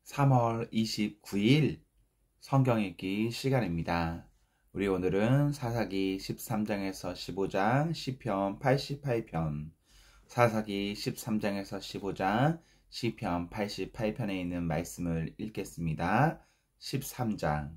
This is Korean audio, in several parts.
3월 29일 성경 읽기 시간입니다. 우리 오늘은 사사기 13장에서 15장, 시편 88편, 사사기 13장에서 15장, 시편 88편에 있는 말씀을 읽겠습니다. 13장.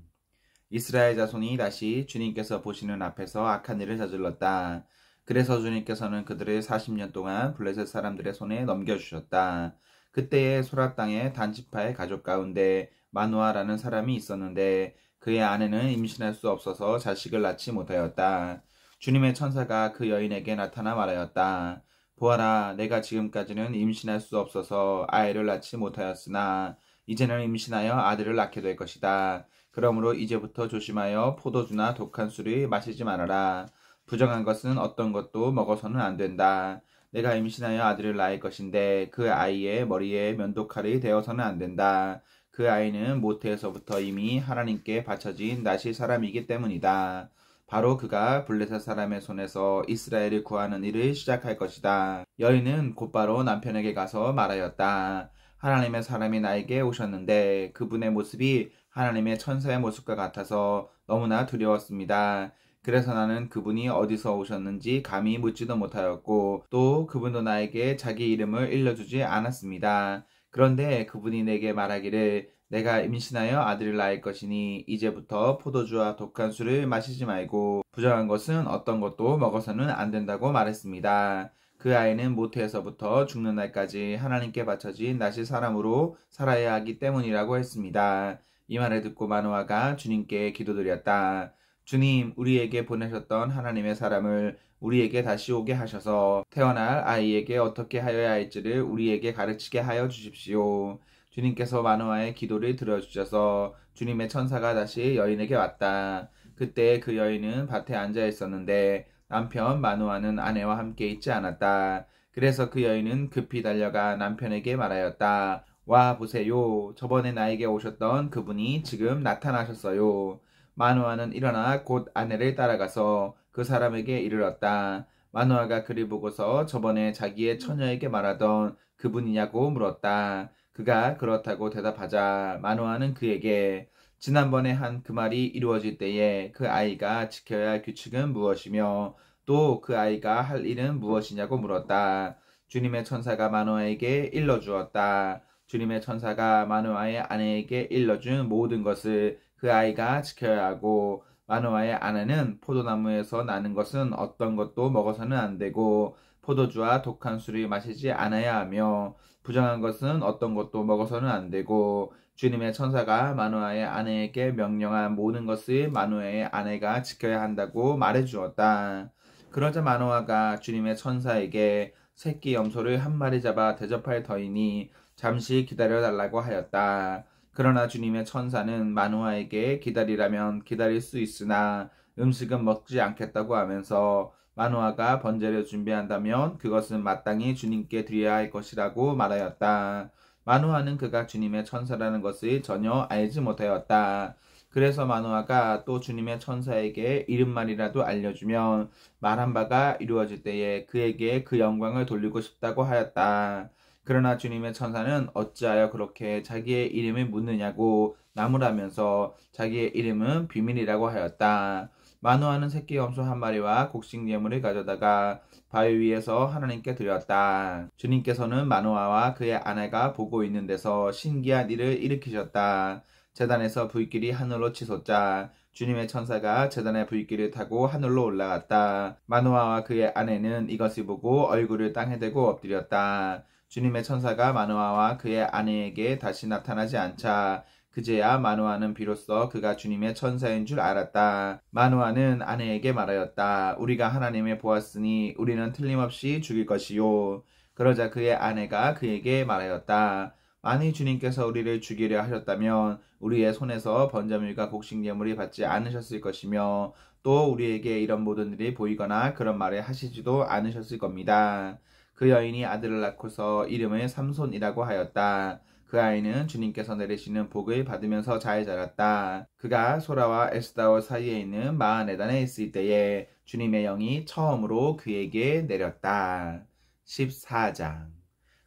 이스라엘 자손이 다시 주님께서 보시는 앞에서 악한 일을 저질렀다. 그래서 주님께서는 그들을 40년 동안 블레셋 사람들의 손에 넘겨주셨다. 그때에 소라 땅의 단지파의 가족 가운데 마누아라는 사람이 있었는데 그의 아내는 임신할 수 없어서 자식을 낳지 못하였다. 주님의 천사가 그 여인에게 나타나 말하였다. 보아라, 내가 지금까지는 임신할 수 없어서 아이를 낳지 못하였으나 이제는 임신하여 아들을 낳게 될 것이다. 그러므로 이제부터 조심하여 포도주나 독한 술을 마시지 말아라. 부정한 것은 어떤 것도 먹어서는 안 된다. 내가 임신하여 아들을 낳을 것인데 그 아이의 머리에 면도칼이 되어서는 안 된다. 그 아이는 모태에서부터 이미 하나님께 바쳐진 나시 사람이기 때문이다. 바로 그가 블레셋 사람의 손에서 이스라엘을 구하는 일을 시작할 것이다. 여인은 곧바로 남편에게 가서 말하였다. 하나님의 사람이 나에게 오셨는데 그분의 모습이 하나님의 천사의 모습과 같아서 너무나 두려웠습니다. 그래서 나는 그분이 어디서 오셨는지 감히 묻지도 못하였고 또 그분도 나에게 자기 이름을 일러주지 않았습니다. 그런데 그분이 내게 말하기를 내가 임신하여 아들을 낳을 것이니 이제부터 포도주와 독한 술을 마시지 말고 부정한 것은 어떤 것도 먹어서는 안 된다고 말했습니다. 그 아이는 모태에서부터 죽는 날까지 하나님께 바쳐진 나시 사람으로 살아야 하기 때문이라고 했습니다. 이 말을 듣고 마노아가 주님께 기도드렸다. 주님, 우리에게 보내셨던 하나님의 사람을 우리에게 다시 오게 하셔서 태어날 아이에게 어떻게 하여야 할지를 우리에게 가르치게 하여 주십시오. 주님께서 마노아의 기도를 들어주셔서 주님의 천사가 다시 여인에게 왔다. 그때 그 여인은 밭에 앉아 있었는데 남편 마노아는 아내와 함께 있지 않았다. 그래서 그 여인은 급히 달려가 남편에게 말하였다. 와 보세요. 저번에 나에게 오셨던 그분이 지금 나타나셨어요. 마누아는 일어나 곧 아내를 따라가서 그 사람에게 이르렀다. 마누아가 그를 보고서 저번에 자기의 처녀에게 말하던 그분이냐고 물었다. 그가 그렇다고 대답하자 마누아는 그에게 지난번에 한 그 말이 이루어질 때에 그 아이가 지켜야 할 규칙은 무엇이며 또 그 아이가 할 일은 무엇이냐고 물었다. 주님의 천사가 마누아에게 일러주었다. 주님의 천사가 마누아의 아내에게 일러준 모든 것을 그 아이가 지켜야 하고 마누아의 아내는 포도나무에서 나는 것은 어떤 것도 먹어서는 안 되고 포도주와 독한 술을 마시지 않아야 하며 부정한 것은 어떤 것도 먹어서는 안 되고 주님의 천사가 마누아의 아내에게 명령한 모든 것을 마누아의 아내가 지켜야 한다고 말해주었다. 그러자 마누아가 주님의 천사에게 새끼 염소를 한 마리 잡아 대접할 터이니 잠시 기다려달라고 하였다. 그러나 주님의 천사는 마누아에게 기다리라면 기다릴 수 있으나 음식은 먹지 않겠다고 하면서 마누아가 번제를 준비한다면 그것은 마땅히 주님께 드려야 할 것이라고 말하였다. 마누아는 그가 주님의 천사라는 것을 전혀 알지 못하였다. 그래서 마누아가 또 주님의 천사에게 이름만이라도 알려주면 말한 바가 이루어질 때에 그에게 그 영광을 돌리고 싶다고 하였다. 그러나 주님의 천사는 어찌하여 그렇게 자기의 이름을 묻느냐고 나무라면서 자기의 이름은 비밀이라고 하였다. 마누아는 새끼 염소 한 마리와 곡식 예물을 가져다가 바위 위에서 하나님께 드렸다. 주님께서는 마누아와 그의 아내가 보고 있는 데서 신기한 일을 일으키셨다. 제단에서 불길이 하늘로 치솟자 주님의 천사가 제단의 불길을 타고 하늘로 올라갔다. 마누아와 그의 아내는 이것을 보고 얼굴을 땅에 대고 엎드렸다. 주님의 천사가 마누아와 그의 아내에게 다시 나타나지 않자 그제야 마누아는 비로소 그가 주님의 천사인 줄 알았다. 마누아는 아내에게 말하였다. 우리가 하나님을 보았으니 우리는 틀림없이 죽일 것이요. 그러자 그의 아내가 그에게 말하였다. 만일 주님께서 우리를 죽이려 하셨다면 우리의 손에서 번제물과 곡식 예물이 받지 않으셨을 것이며 또 우리에게 이런 모든 일이 보이거나 그런 말을 하시지도 않으셨을 겁니다. 그 여인이 아들을 낳고서 이름을 삼손이라고 하였다. 그 아이는 주님께서 내리시는 복을 받으면서 잘 자랐다. 그가 소라와 에스다올 사이에 있는 마하네단에 있을 때에 주님의 영이 처음으로 그에게 내렸다. 14장.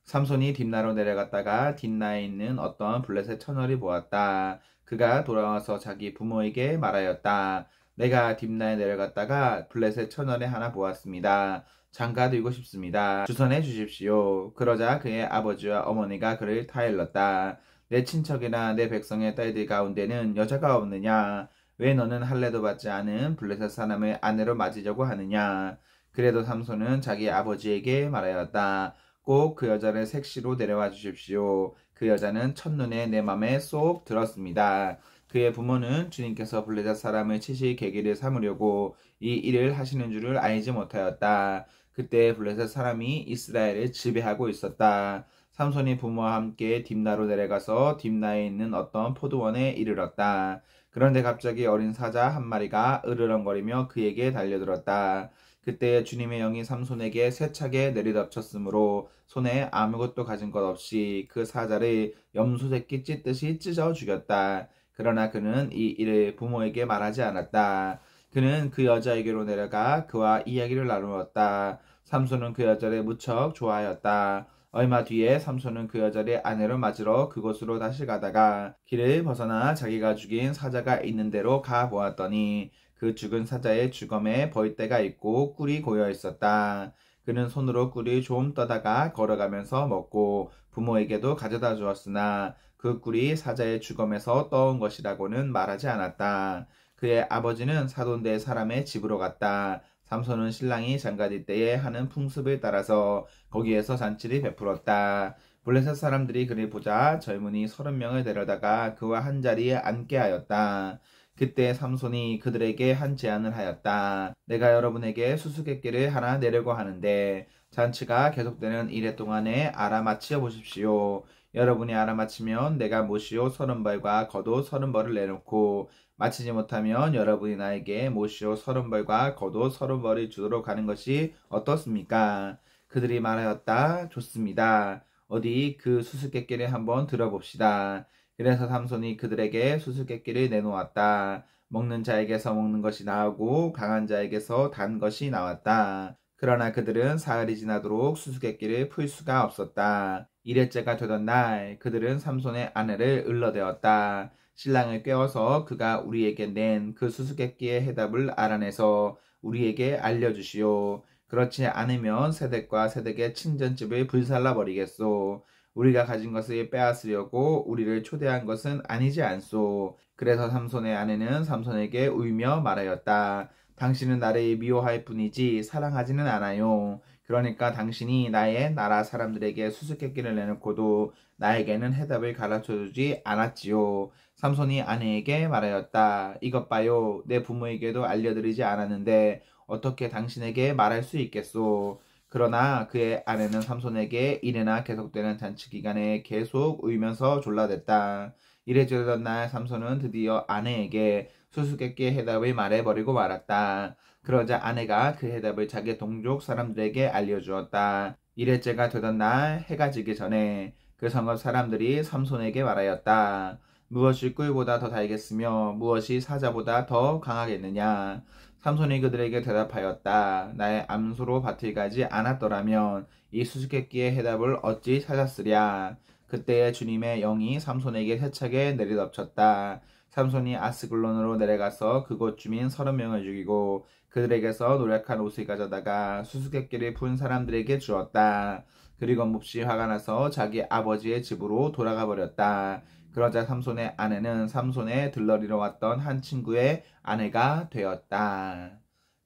삼손이 딥나로 내려갔다가 딥나에 있는 어떤 블레셋 처녀를 보았다. 그가 돌아와서 자기 부모에게 말하였다. 내가 딥나에 내려갔다가 블레셋 처녀를 하나 보았습니다. 장가들고 싶습니다. 주선해 주십시오. 그러자 그의 아버지와 어머니가 그를 타일렀다. 내 친척이나 내 백성의 딸들 가운데는 여자가 없느냐? 왜 너는 할례도 받지 않은 블레셋 사람을 아내로 맞으려고 하느냐? 그래도 삼손은 자기 아버지에게 말하였다. 꼭 그 여자를 색시로 내려와 주십시오. 그 여자는 첫눈에 내 맘에 쏙 들었습니다. 그의 부모는 주님께서 블레셋 사람을 치실 계기를 삼으려고 이 일을 하시는 줄을 알지 못하였다. 그때 블레셋 사람이 이스라엘을 지배하고 있었다. 삼손이 부모와 함께 딥나로 내려가서 딥나에 있는 어떤 포도원에 이르렀다. 그런데 갑자기 어린 사자 한 마리가 으르렁거리며 그에게 달려들었다. 그때 주님의 영이 삼손에게 세차게 내리덮쳤으므로 손에 아무것도 가진 것 없이 그 사자를 염소새끼 찢듯이 찢어 죽였다. 그러나 그는 이 일을 부모에게 말하지 않았다. 그는 그 여자에게로 내려가 그와 이야기를 나누었다. 삼손은 그 여자를 무척 좋아하였다. 얼마 뒤에 삼손은 그 여자를 아내로 맞으러 그곳으로 다시 가다가 길을 벗어나 자기가 죽인 사자가 있는 데로 가 보았더니 그 죽은 사자의 주검에 벌떼가 있고 꿀이 고여 있었다. 그는 손으로 꿀을 좀 떠다가 걸어가면서 먹고 부모에게도 가져다 주었으나 그 꿀이 사자의 주검에서 떠온 것이라고는 말하지 않았다. 그의 아버지는 사돈대 사람의 집으로 갔다. 삼손은 신랑이 장가들 때에 하는 풍습을 따라서 거기에서 잔치를 베풀었다. 블레셋 사람들이 그를 보자 젊은이 30명을 데려다가 그와 한 자리에 앉게 하였다. 그때 삼손이 그들에게 한 제안을 하였다. 내가 여러분에게 수수께끼를 하나 내려고 하는데 잔치가 계속되는 이래 동안에 알아맞혀 보십시오. 여러분이 알아맞히면 내가 모시오 30벌과 겉옷 30벌을 내놓고 마치지 못하면 여러분이 나에게 모시오 30벌과 겉옷 30벌을 주도록 하는 것이 어떻습니까? 그들이 말하였다. 좋습니다. 어디 그 수수께끼를 한번 들어봅시다. 그래서 삼손이 그들에게 수수께끼를 내놓았다. 먹는 자에게서 먹는 것이 나오고 강한 자에게서 단 것이 나왔다. 그러나 그들은 사흘이 지나도록 수수께끼를 풀 수가 없었다. 일회째가 되던 날 그들은 삼손의 아내를 을러대었다. 신랑을 꿰어서 그가 우리에게 낸 그 수수께끼의 해답을 알아내서 우리에게 알려주시오. 그렇지 않으면 세댁과 세댁의 친전집을 불살라 버리겠소. 우리가 가진 것을 빼앗으려고 우리를 초대한 것은 아니지 않소. 그래서 삼손의 아내는 삼손에게 울며 말하였다. 당신은 나를 미워할 뿐이지 사랑하지는 않아요. 그러니까 당신이 나의 나라 사람들에게 수수께끼를 내놓고도 나에게는 해답을 가르쳐주지 않았지요. 삼손이 아내에게 말하였다. 이것 봐요. 내 부모에게도 알려드리지 않았는데 어떻게 당신에게 말할 수 있겠소. 그러나 그의 아내는 삼손에게 이래나 계속되는 잔치 기간에 계속 울면서 졸라댔다. 이래저래던 날 삼손은 드디어 아내에게 수수께끼의 해답을 말해버리고 말았다. 그러자 아내가 그 해답을 자기 동족 사람들에게 알려주었다. 이래째가 되던 날 해가 지기 전에 그 성읍 사람들이 삼손에게 말하였다. 무엇이 꿀보다 더 달겠으며 무엇이 사자보다 더 강하겠느냐. 삼손이 그들에게 대답하였다. 나의 암소로 밭을 가지 않았더라면 이 수수께끼의 해답을 어찌 찾았으랴. 그때에 주님의 영이 삼손에게 세차게 내리덮쳤다. 삼손이 아스글론으로 내려가서 그곳 주민 30명을 죽이고 그들에게서 노력한 옷을 가져다가 수수께끼를 푼 사람들에게 주었다. 그리고 몹시 화가 나서 자기 아버지의 집으로 돌아가 버렸다. 그러자 삼손의 아내는 삼손의 들러리러 왔던 한 친구의 아내가 되었다.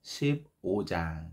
15장.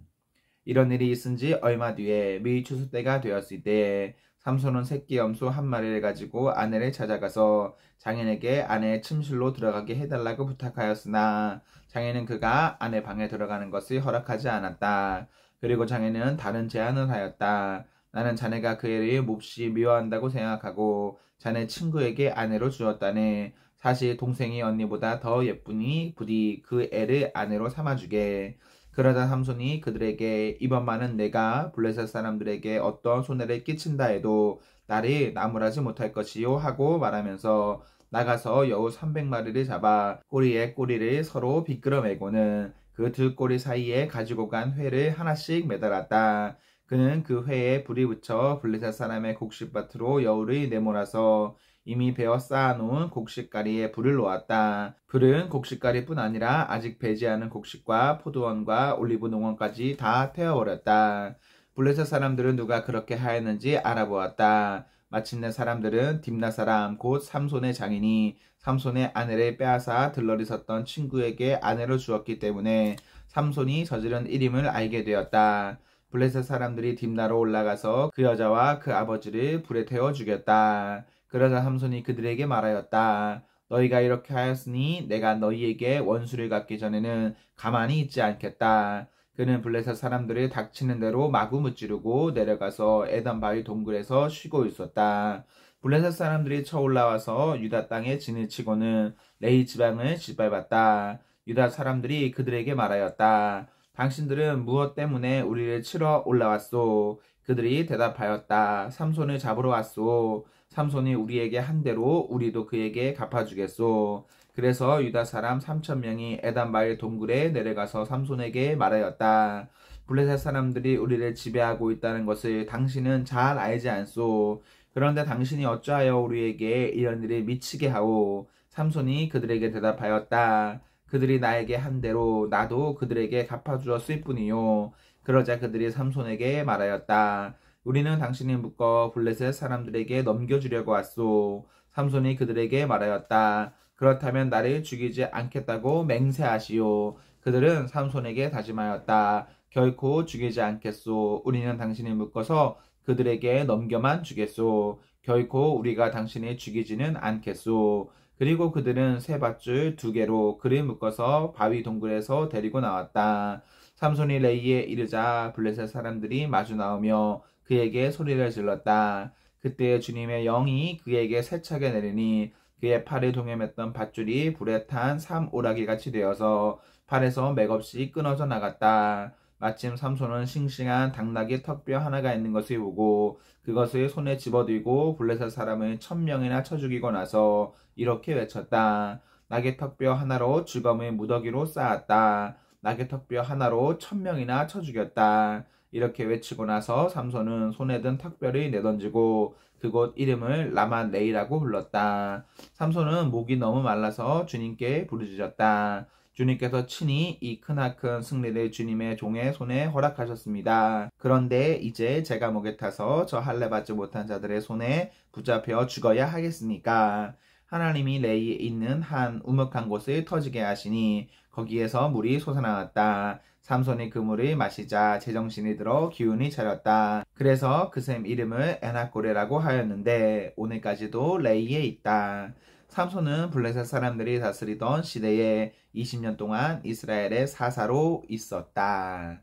이런 일이 있은 지 얼마 뒤에 미추수 때가 되었을 때에 삼손은 새끼 염소 한 마리를 가지고 아내를 찾아가서 장인에게 아내의 침실로 들어가게 해달라고 부탁하였으나 장인은 그가 아내 방에 들어가는 것을 허락하지 않았다. 그리고 장인은 다른 제안을 하였다. 나는 자네가 그 애를 몹시 미워한다고 생각하고 자네 친구에게 아내로 주었다네. 사실 동생이 언니보다 더 예쁘니 부디 그 애를 아내로 삼아주게. 그러자 삼손이 그들에게 이번만은 내가 블레셋 사람들에게 어떤 손해를 끼친다 해도 나를 나무라지 못할 것이요 하고 말하면서 나가서 여우 300마리를 잡아 꼬리에 꼬리를 서로 비끄러 매고는 그 두 꼬리 사이에 가지고 간 회를 하나씩 매달았다. 그는 그 회에 불이 붙여 블레셋 사람의 곡식밭으로 여울을 내몰아서 이미 베어 쌓아놓은 곡식가리에 불을 놓았다. 불은 곡식가리뿐 아니라 아직 배지 않은 곡식과 포도원과 올리브 농원까지 다 태워버렸다. 블레셋 사람들은 누가 그렇게 하였는지 알아보았다. 마침내 사람들은 딥나 사람 곧 삼손의 장인이 삼손의 아내를 빼앗아 들러리 섰던 친구에게 아내로 주었기 때문에 삼손이 저지른 일임을 알게 되었다. 블레셋 사람들이 딥나로 올라가서 그 여자와 그 아버지를 불에 태워 죽였다. 그러자 삼손이 그들에게 말하였다. 너희가 이렇게 하였으니 내가 너희에게 원수를 갚기 전에는 가만히 있지 않겠다. 그는 블레셋 사람들을 닥치는 대로 마구 무찌르고 내려가서 에단 바위 동굴에서 쉬고 있었다. 블레셋 사람들이 쳐 올라와서 유다 땅에 진을 치고는 레이 지방을 짓밟았다. 유다 사람들이 그들에게 말하였다. 당신들은 무엇 때문에 우리를 치러 올라왔소? 그들이 대답하였다. 삼손을 잡으러 왔소. 삼손이 우리에게 한 대로 우리도 그에게 갚아주겠소. 그래서 유다 사람 3,000명이 에단 바위 동굴에 내려가서 삼손에게 말하였다. 블레셋 사람들이 우리를 지배하고 있다는 것을 당신은 잘 알지 않소. 그런데 당신이 어찌하여 우리에게 이런 일을 미치게 하오? 삼손이 그들에게 대답하였다. 그들이 나에게 한 대로 나도 그들에게 갚아주었을 뿐이요. 그러자 그들이 삼손에게 말하였다. 우리는 당신이 묶어 블레셋 사람들에게 넘겨주려고 왔소. 삼손이 그들에게 말하였다. 그렇다면 나를 죽이지 않겠다고 맹세하시오. 그들은 삼손에게 다짐하였다. 결코 죽이지 않겠소. 우리는 당신을 묶어서 그들에게 넘겨만 주겠소. 결코 우리가 당신을 죽이지는 않겠소. 그리고 그들은 새 밧줄 2개로 그를 묶어서 바위 동굴에서 데리고 나왔다. 삼손이 레이에 이르자 블레셋 사람들이 마주 나오며 그에게 소리를 질렀다. 그때 주님의 영이 그에게 세차게 내리니 그의 팔을 동여맸던 밧줄이 불에 탄 삼오라기같이 되어서 팔에서 맥없이 끊어져 나갔다. 마침 삼손은 싱싱한 당나귀 턱뼈 하나가 있는 것을 보고 그것을 손에 집어들고 블레셋 사람을 1,000명이나 쳐 죽이고 나서 이렇게 외쳤다. 나귀 턱뼈 하나로 주검을 무더기로 쌓았다. 나귀 턱뼈 하나로 1,000명이나 쳐 죽였다. 이렇게 외치고 나서 삼손은 손에 든 턱뼈를 내던지고 그곳 이름을 라만 레이라고 불렀다. 삼손은 목이 너무 말라서 주님께 부르짖었다. 주님께서 친히 이 크나큰 승리를 주님의 종의 손에 허락하셨습니다. 그런데 이제 제가 목에 타서 저 할례 받지 못한 자들의 손에 붙잡혀 죽어야 하겠습니까? 하나님이 레이에 있는 한 우묵한 곳을 터지게 하시니 거기에서 물이 솟아나왔다. 삼손이 그 물을 마시자 제정신이 들어 기운이 차렸다. 그래서 그 샘 이름을 에낙고레라고 하였는데 오늘까지도 레이에 있다. 삼손은 블레셋 사람들이 다스리던 시대에 20년 동안 이스라엘의 사사로 있었다.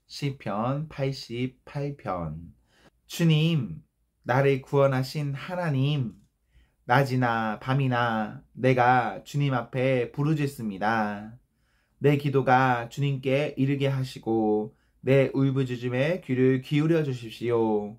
시편 88편. 주님, 나를 구원하신 하나님, 낮이나 밤이나 내가 주님 앞에 부르짖습니다. 내 기도가 주님께 이르게 하시고 내 울부짖음에 귀를 기울여 주십시오.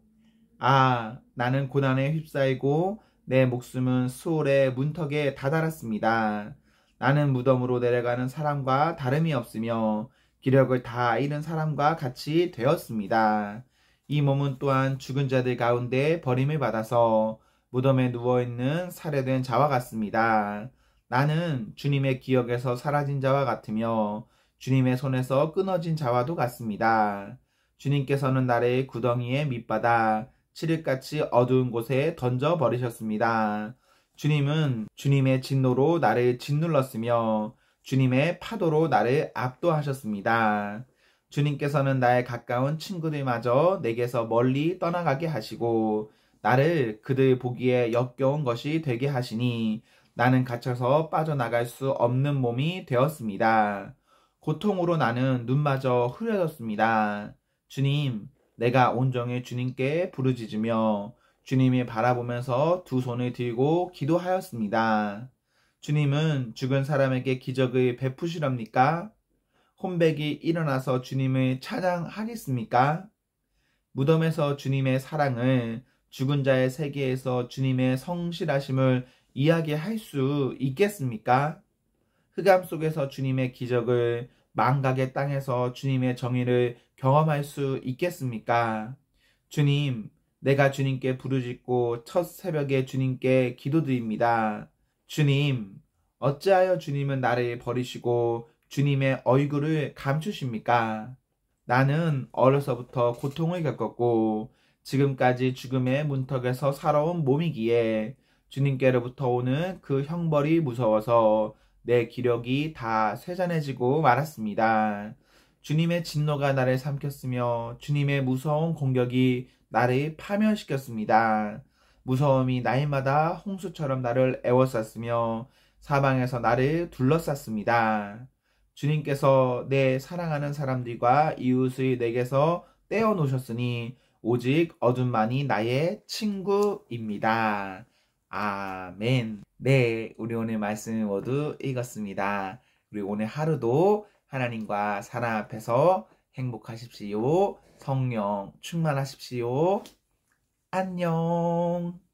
아, 나는 고난에 휩싸이고 내 목숨은 수월의 문턱에 다다랐습니다. 나는 무덤으로 내려가는 사람과 다름이 없으며 기력을 다 잃은 사람과 같이 되었습니다. 이 몸은 또한 죽은 자들 가운데 버림을 받아서 무덤에 누워있는 살해된 자와 같습니다. 나는 주님의 기억에서 사라진 자와 같으며 주님의 손에서 끊어진 자와도 같습니다. 주님께서는 나를 구덩이에 밑바닥 칠흑같이 어두운 곳에 던져버리셨습니다. 주님은 주님의 진노로 나를 짓눌렀으며 주님의 파도로 나를 압도하셨습니다. 주님께서는 나의 가까운 친구들마저 내게서 멀리 떠나가게 하시고 나를 그들 보기에 역겨운 것이 되게 하시니 나는 갇혀서 빠져나갈 수 없는 몸이 되었습니다. 고통으로 나는 눈마저 흐려졌습니다. 주님, 내가 온종일 주님께 부르짖으며 주님이 바라보면서 두 손을 들고 기도하였습니다. 주님은 죽은 사람에게 기적을 베푸시렵니까? 혼백이 일어나서 주님을 찬양하겠습니까? 무덤에서 주님의 사랑을, 죽은 자의 세계에서 주님의 성실하심을 이야기할 수 있겠습니까? 흑암 속에서 주님의 기적을, 망각의 땅에서 주님의 정의를 경험할 수 있겠습니까? 주님, 내가 주님께 부르짖고 첫 새벽에 주님께 기도드립니다. 주님, 어찌하여 주님은 나를 버리시고 주님의 얼굴을 감추십니까? 나는 어려서부터 고통을 겪었고 지금까지 죽음의 문턱에서 살아온 몸이기에 주님께로부터 오는 그 형벌이 무서워서 내 기력이 다 쇠잔해지고 말았습니다. 주님의 진노가 나를 삼켰으며 주님의 무서운 공격이 나를 파멸시켰습니다. 무서움이 날마다 홍수처럼 나를 에워쌌으며 사방에서 나를 둘러쌌습니다. 주님께서 내 사랑하는 사람들과 이웃을 내게서 떼어놓으셨으니 오직 어둠만이 나의 친구입니다. 아멘. 네, 우리 오늘 말씀 모두 읽었습니다. 우리 오늘 하루도 하나님과 사랑 앞에서 행복하십시오. 성령 충만하십시오. 안녕.